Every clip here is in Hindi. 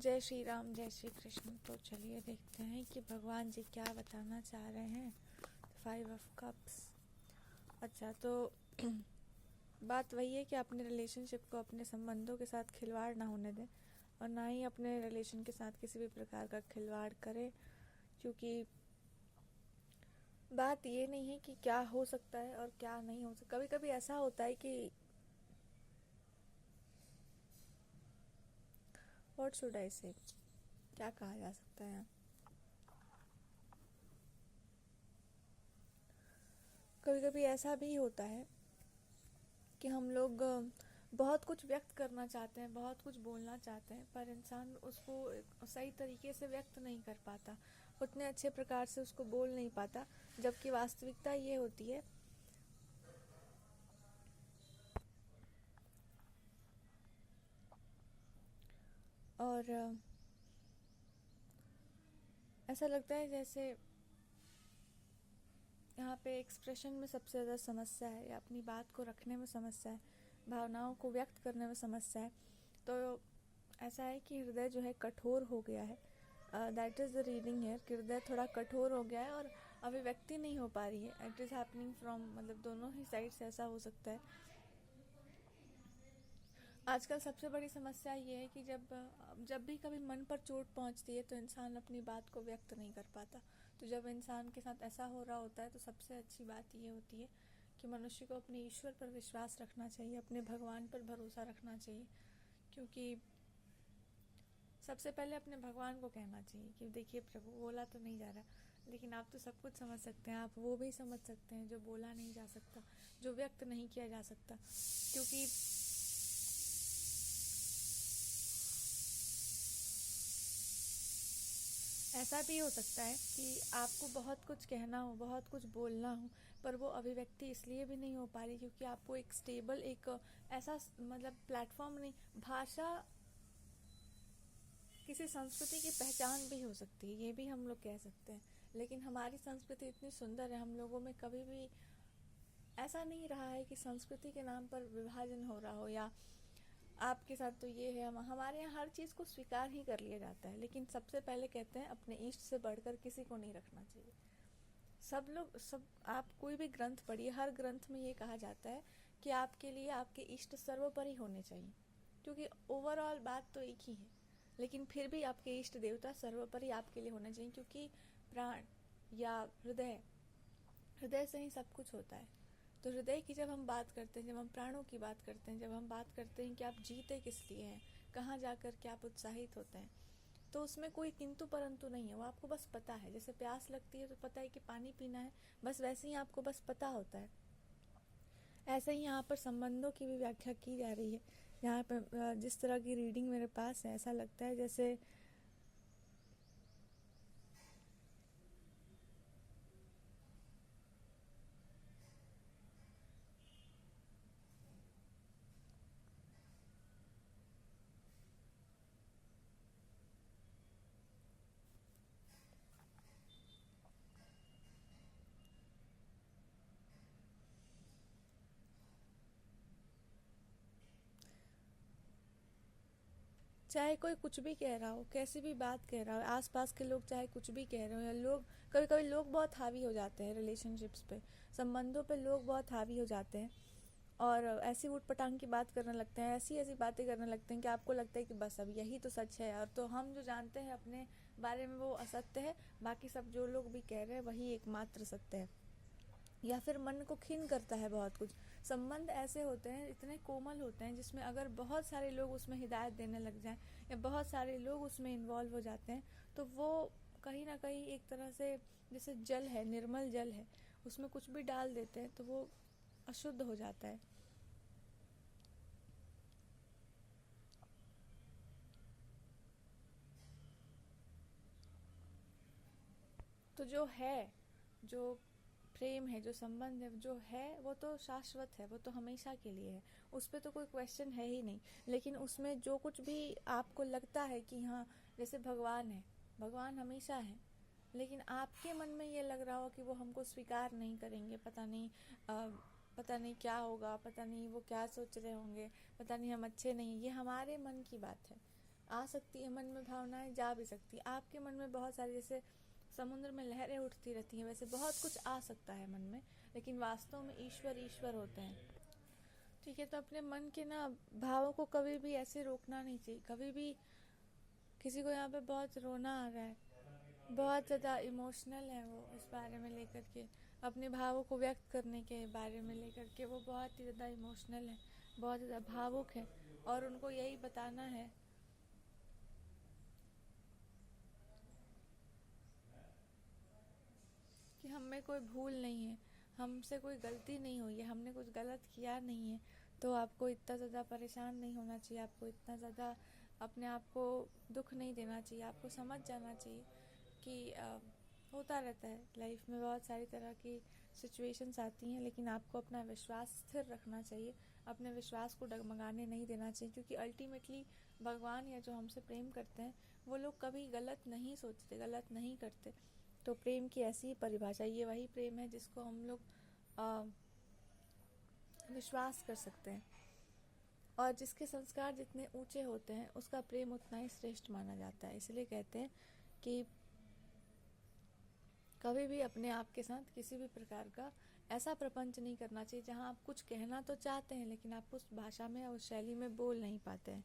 जय श्री राम, जय श्री कृष्ण। तो चलिए देखते हैं कि भगवान जी क्या बताना चाह रहे हैं। 5 ऑफ कप्स। अच्छा, तो बात वही है कि अपने रिलेशनशिप को, अपने संबंधों के साथ खिलवाड़ ना होने दें और ना ही अपने रिलेशन के साथ किसी भी प्रकार का खिलवाड़ करें, क्योंकि बात ये नहीं है कि क्या हो सकता है और क्या नहीं हो सकता। कभी कभी ऐसा होता है कि व्हाट शुड आई से, क्या कहा जा सकता है। कभी कभी ऐसा भी होता है कि हम लोग बहुत कुछ व्यक्त करना चाहते हैं, बहुत कुछ बोलना चाहते हैं, पर इंसान उसको सही तरीके से व्यक्त नहीं कर पाता, उतने अच्छे प्रकार से उसको बोल नहीं पाता, जबकि वास्तविकता ये होती है और ऐसा लगता है जैसे यहाँ पे एक्सप्रेशन में सबसे ज़्यादा समस्या है, या अपनी बात को रखने में समस्या है, भावनाओं को व्यक्त करने में समस्या है। तो ऐसा है कि हृदय जो है कठोर हो गया है। That is the reading here कि हृदय थोड़ा कठोर हो गया है और अभिव्यक्ति नहीं हो पा रही है। इट इज़ हैपनिंग फ्रॉम, मतलब दोनों ही साइड से ऐसा हो सकता है। आजकल सबसे बड़ी समस्या ये है कि जब भी कभी मन पर चोट पहुंचती है तो इंसान अपनी बात को व्यक्त नहीं कर पाता। तो जब इंसान के साथ ऐसा हो रहा होता है तो सबसे अच्छी बात ये होती है कि मनुष्य को अपने ईश्वर पर विश्वास रखना चाहिए, अपने भगवान पर भरोसा रखना चाहिए, क्योंकि सबसे पहले अपने भगवान को कहना चाहिए कि देखिए प्रभु, बोला तो नहीं जा रहा, लेकिन आप तो सब कुछ समझ सकते हैं, आप वो भी समझ सकते हैं जो बोला नहीं जा सकता, जो व्यक्त नहीं किया जा सकता। क्योंकि ऐसा भी हो सकता है कि आपको बहुत कुछ कहना हो, बहुत कुछ बोलना हो, पर वो अभिव्यक्ति इसलिए भी नहीं हो पा रही क्योंकि आपको एक स्टेबल, एक ऐसा मतलब प्लेटफॉर्म नहीं। भाषा किसी संस्कृति की पहचान भी हो सकती है, ये भी हम लोग कह सकते हैं, लेकिन हमारी संस्कृति इतनी सुंदर है, हम लोगों में कभी भी ऐसा नहीं रहा है कि संस्कृति के नाम पर विभाजन हो रहा हो, या आपके साथ तो ये है। हमारे यहाँ हर चीज़ को स्वीकार ही कर लिया जाता है, लेकिन सबसे पहले कहते हैं अपने इष्ट से बढ़कर किसी को नहीं रखना चाहिए। सब आप कोई भी ग्रंथ पढ़िए, हर ग्रंथ में ये कहा जाता है कि आपके लिए आपके इष्ट सर्वोपरि होने चाहिए, क्योंकि ओवरऑल बात तो एक ही है, लेकिन फिर भी आपके इष्ट देवता सर्वोपरि आपके लिए होने चाहिए, क्योंकि प्राण या हृदय, हृदय से ही सब कुछ होता है। तो हृदय की जब हम बात करते हैं, जब हम प्राणों की बात करते हैं, जब हम बात करते हैं कि आप जीते किस लिए हैं, कहाँ जाकर के आप उत्साहित होते हैं, तो उसमें कोई किंतु परंतु नहीं है। वो आपको बस पता है, जैसे प्यास लगती है तो पता है कि पानी पीना है, बस वैसे ही आपको बस पता होता है। ऐसे ही यहाँ पर संबंधों की भी व्याख्या की जा रही है। यहाँ पर जिस तरह की रीडिंग मेरे पास है, ऐसा लगता है जैसे चाहे कोई कुछ भी कह रहा हो, कैसी भी बात कह रहा हो, आसपास के लोग चाहे कुछ भी कह रहे हो, या लोग, कभी कभी लोग बहुत हावी हो जाते हैं रिलेशनशिप्स पे, संबंधों पे लोग बहुत हावी हो जाते हैं और ऐसी उठ पटांग की बात करने लगते हैं, ऐसी ऐसी बातें करने लगते हैं कि आपको लगता है कि बस अब यही तो सच है, और तो हम जो जानते हैं अपने बारे में वो असत्य है, बाकी सब जो लोग भी कह रहे हैं वही एकमात्र सत्य है। या फिर मन को खिन करता है बहुत कुछ। संबंध ऐसे होते हैं, इतने कोमल होते हैं, जिसमें अगर बहुत सारे लोग उसमें हिदायत देने लग जाएं, या बहुत सारे लोग उसमें इन्वॉल्व हो जाते हैं, तो वो कहीं ना कहीं एक तरह से, जैसे जल है, निर्मल जल है, उसमें कुछ भी डाल देते हैं तो वो अशुद्ध हो जाता है। तो जो है, जो प्रेम है, जो संबंध है, जो है वो तो शाश्वत है, वो तो हमेशा के लिए है, उस पर तो कोई क्वेश्चन है ही नहीं। लेकिन उसमें जो कुछ भी आपको लगता है कि हाँ, जैसे भगवान है, भगवान हमेशा है, लेकिन आपके मन में ये लग रहा हो कि वो हमको स्वीकार नहीं करेंगे, पता नहीं क्या होगा, पता नहीं वो क्या सोच रहे होंगे, पता नहीं हम अच्छे नहीं, ये हमारे मन की बात है। आ सकती है मन में भावनाएं, जा भी सकती है। आपके मन में बहुत सारी, जैसे समुद्र में लहरें उठती रहती हैं, वैसे बहुत कुछ आ सकता है मन में, लेकिन वास्तव में ईश्वर ईश्वर होते हैं। ठीक है, तो अपने मन के ना भावों को कभी भी ऐसे रोकना नहीं चाहिए। कभी भी किसी को यहाँ पे बहुत रोना आ रहा है, बहुत ज़्यादा इमोशनल है वो इस बारे में लेकर के, अपने भावों को व्यक्त करने के बारे में लेकर के वो बहुत ही ज़्यादा इमोशनल है, बहुत ज़्यादा भावुक है, और उनको यही बताना है कि हम में कोई भूल नहीं है, हमसे कोई गलती नहीं हुई है, हमने कुछ गलत किया नहीं है। तो आपको इतना ज़्यादा परेशान नहीं होना चाहिए, आपको इतना ज़्यादा अपने आप को दुख नहीं देना चाहिए। आपको समझ जाना चाहिए कि होता रहता है लाइफ में, बहुत सारी तरह की सिचुएशंस आती हैं, लेकिन आपको अपना विश्वास स्थिर रखना चाहिए, अपने विश्वास को डगमगाने नहीं देना चाहिए, क्योंकि अल्टीमेटली भगवान या जो हमसे प्रेम करते हैं वो लोग कभी गलत नहीं सोचते, गलत नहीं करते। तो प्रेम की ऐसी ही परिभाषा, ये वही प्रेम है जिसको हम लोग विश्वास कर सकते हैं, और जिसके संस्कार जितने ऊंचे होते हैं उसका प्रेम उतना ही श्रेष्ठ माना जाता है। इसलिए कहते हैं कि कभी भी अपने आप के साथ किसी भी प्रकार का ऐसा प्रपंच नहीं करना चाहिए जहां आप कुछ कहना तो चाहते हैं लेकिन आप उस भाषा में, उस शैली में बोल नहीं पाते हैं।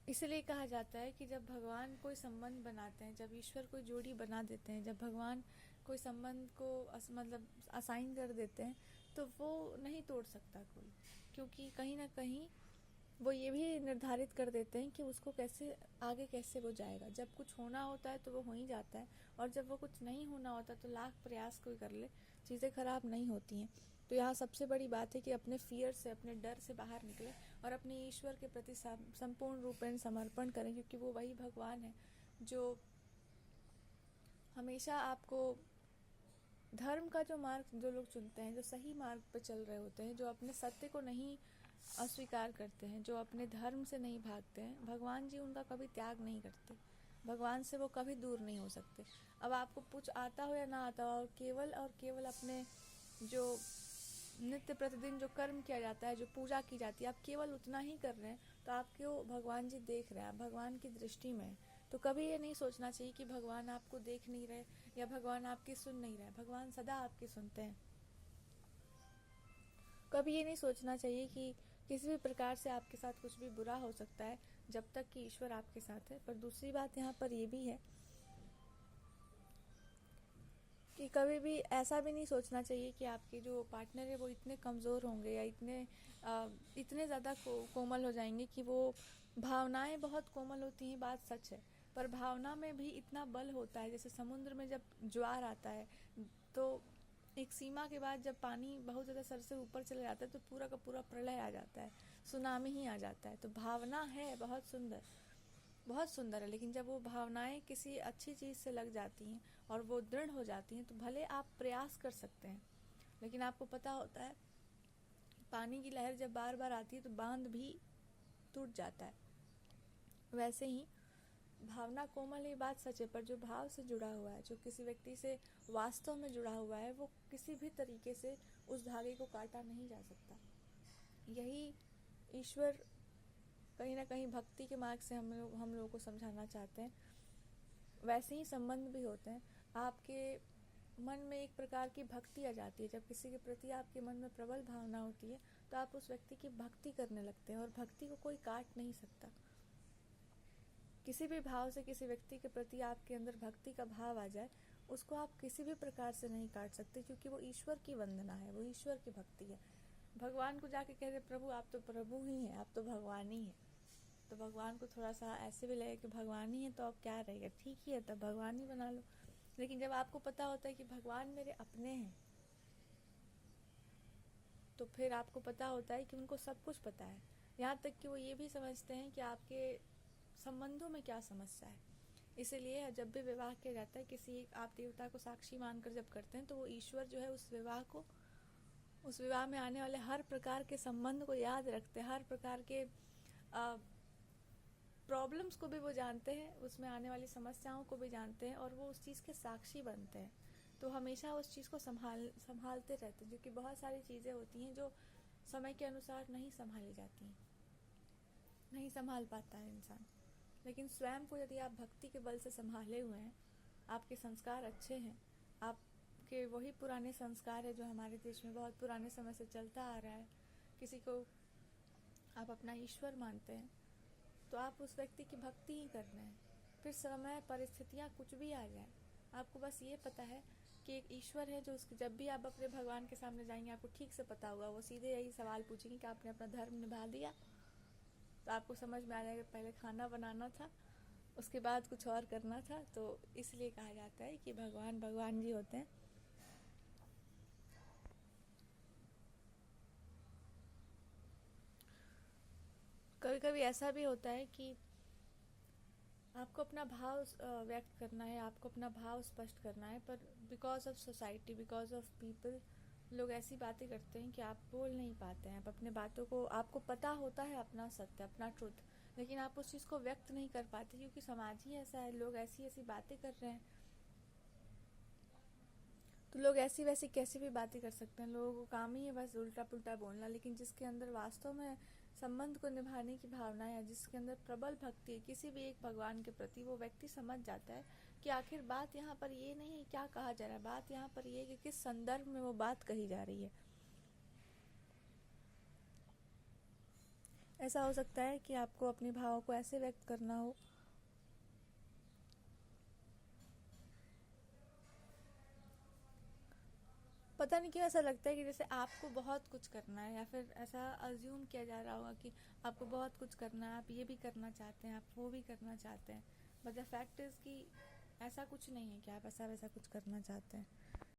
इसलिए कहा जाता है कि जब भगवान कोई संबंध बनाते हैं, जब ईश्वर कोई जोड़ी बना देते हैं, जब भगवान कोई संबंध को मतलब असाइन कर देते हैं, तो वो नहीं तोड़ सकता कोई, क्योंकि कहीं ना कहीं वो ये भी निर्धारित कर देते हैं कि उसको कैसे आगे कैसे वो जाएगा। जब कुछ होना होता है तो वो हो ही जाता है, और जब वो कुछ नहीं होना होता तो लाख प्रयास कोई कर ले, चीज़ें खराब नहीं होती हैं। तो यहाँ सबसे बड़ी बात है कि अपने फियर से, अपने डर से बाहर निकले और अपने ईश्वर के प्रति संपूर्ण रूपेण समर्पण करें, क्योंकि वो वही भगवान है जो हमेशा आपको धर्म का जो मार्ग जो लोग चुनते हैं, जो सही मार्ग पर चल रहे होते हैं, जो अपने सत्य को नहीं अस्वीकार करते हैं, जो अपने धर्म से नहीं भागते हैं, भगवान जी उनका कभी त्याग नहीं करते, भगवान से वो कभी दूर नहीं हो सकते। अब आपको कुछ आता हो या ना आता हो, और केवल अपने जो नित्य प्रतिदिन जो कर्म किया जाता है, जो पूजा की जाती है, आप केवल उतना ही कर रहे हैं, तो आपको भगवान जी देख रहे हैं, आप भगवान की दृष्टि में है। तो कभी ये नहीं सोचना चाहिए कि भगवान आपको देख नहीं रहे या भगवान आपकी सुन नहीं रहे। भगवान सदा आपकी सुनते हैं। कभी ये नहीं सोचना चाहिए कि किसी भी प्रकार से आपके साथ कुछ भी बुरा हो सकता है, जब तक कि ईश्वर आपके साथ है। पर दूसरी बात यहाँ पर ये भी है कि कभी भी ऐसा भी नहीं सोचना चाहिए कि आपके जो पार्टनर है वो इतने कमज़ोर होंगे या इतने ज़्यादा कोमल हो जाएंगे कि वो, भावनाएं बहुत कोमल होती हैं, बात सच है, पर भावना में भी इतना बल होता है। जैसे समुद्र में जब ज्वार आता है तो एक सीमा के बाद जब पानी बहुत ज़्यादा सर से ऊपर चले जाता है तो पूरा का पूरा प्रलय आ जाता है, सुनामी ही आ जाता है। तो भावना है बहुत सुंदर, बहुत सुंदर है, लेकिन जब वो भावनाएं किसी अच्छी चीज़ से लग जाती हैं और वो दृढ़ हो जाती हैं तो भले आप प्रयास कर सकते हैं, लेकिन आपको पता होता है पानी की लहर जब बार बार आती है तो बांध भी टूट जाता है। वैसे ही भावना कोमल, ये बात सच है, पर जो भाव से जुड़ा हुआ है, जो किसी व्यक्ति से वास्तव में जुड़ा हुआ है, वो किसी भी तरीके से उस धागे को काटा नहीं जा सकता। यही ईश्वर कहीं ना कहीं भक्ति के मार्ग से हम लोगों को समझाना चाहते हैं। वैसे ही संबंध भी होते हैं। आपके मन में एक प्रकार की भक्ति आ जाती है, जब किसी के प्रति आपके मन में प्रबल भावना होती है तो आप उस व्यक्ति की भक्ति करने लगते हैं, और भक्ति को कोई काट नहीं सकता। किसी भी भाव से किसी व्यक्ति के प्रति आपके अंदर भक्ति का भाव आ जाए, उसको आप किसी भी प्रकार से नहीं काट सकते, क्योंकि वो ईश्वर की वंदना है, वो ईश्वर की भक्ति है। भगवान को जाके कह रहे प्रभु आप तो प्रभु ही हैं, आप तो भगवान ही हैं, तो भगवान को थोड़ा सा ऐसे भी लगे कि भगवान ही है तो अब क्या रहेगा, ठीक ही है तब भगवान ही बना लो। लेकिन जब आपको पता होता है कि भगवान मेरे अपने हैं, तो फिर आपको पता होता है कि उनको सब कुछ पता है, यहाँ तक कि वो ये भी समझते हैं कि आपके संबंधों में क्या समस्या है। इसीलिए जब भी विवाह किया जाता है, किसी आप देवता को साक्षी मानकर जब करते हैं, तो वो ईश्वर जो है उस विवाह को उस विवाह में आने वाले हर प्रकार के संबंध को याद रखते हैं, हर प्रकार के प्रॉब्लम्स को भी वो जानते हैं, उसमें आने वाली समस्याओं को भी जानते हैं, और वो उस चीज़ के साक्षी बनते हैं। तो हमेशा उस चीज़ को संभालते रहते हैं, क्योंकि बहुत सारी चीज़ें होती हैं जो समय के अनुसार नहीं संभाली जाती हैं, नहीं संभाल पाता है इंसान। लेकिन स्वयं को यदि आप भक्ति के बल से संभाले हुए हैं, आपके संस्कार अच्छे हैं, आपके वही पुराने संस्कार है जो हमारे देश में बहुत पुराने समय से चलता आ रहा है, किसी को आप अपना ईश्वर मानते हैं, तो आप उस व्यक्ति की भक्ति ही कर रहे हैं। फिर समय परिस्थितियाँ कुछ भी आ जाए, आपको बस ये पता है कि एक ईश्वर है जो उसके, जब भी आप अपने भगवान के सामने जाएंगे आपको ठीक से पता होगा, वो सीधे यही सवाल पूछेंगे कि आपने अपना धर्म निभा दिया। तो आपको समझ में आ जाएगा पहले खाना बनाना था, उसके बाद कुछ और करना था। तो इसलिए कहा जाता है कि भगवान भगवान जी होते हैं। कभी कभी ऐसा भी होता है कि आपको अपना भाव व्यक्त करना है, आपको अपना भाव स्पष्ट करना है, पर because of society, because of people, लोग ऐसी बातें करते हैं कि आप बोल नहीं पाते हैं। आप अपने बातों को, आपको पता होता है अपना सत्य, अपना ट्रुथ, लेकिन आप उस चीज़ को व्यक्त नहीं कर पाते, क्योंकि समाज ही ऐसा है, लोग ऐसी ऐसी बातें कर रहे हैं। तो लोग ऐसी वैसी कैसी भी बातें कर सकते हैं, लोगों को काम ही है बस उल्टा पुल्टा बोलना। लेकिन जिसके अंदर वास्तव में संबंध को निभाने की भावना है, जिसके अंदर प्रबल भक्ति है किसी भी एक भगवान के प्रति, वो व्यक्ति समझ जाता है कि आखिर बात यहाँ पर ये नहीं है क्या कहा जा रहा है, बात यहाँ पर ये है कि किस संदर्भ में वो बात कही जा रही है। ऐसा हो सकता है कि आपको अपने भावों को ऐसे व्यक्त करना हो, पता नहीं क्यों ऐसा लगता है कि जैसे आपको बहुत कुछ करना है, या फिर ऐसा अज्यूम किया जा रहा होगा कि आपको बहुत कुछ करना है, आप ये भी करना चाहते हैं, आप वो भी करना चाहते हैं। बट द फैक्ट इज़ कि ऐसा कुछ नहीं है कि आप ऐसा वैसा कुछ करना चाहते हैं।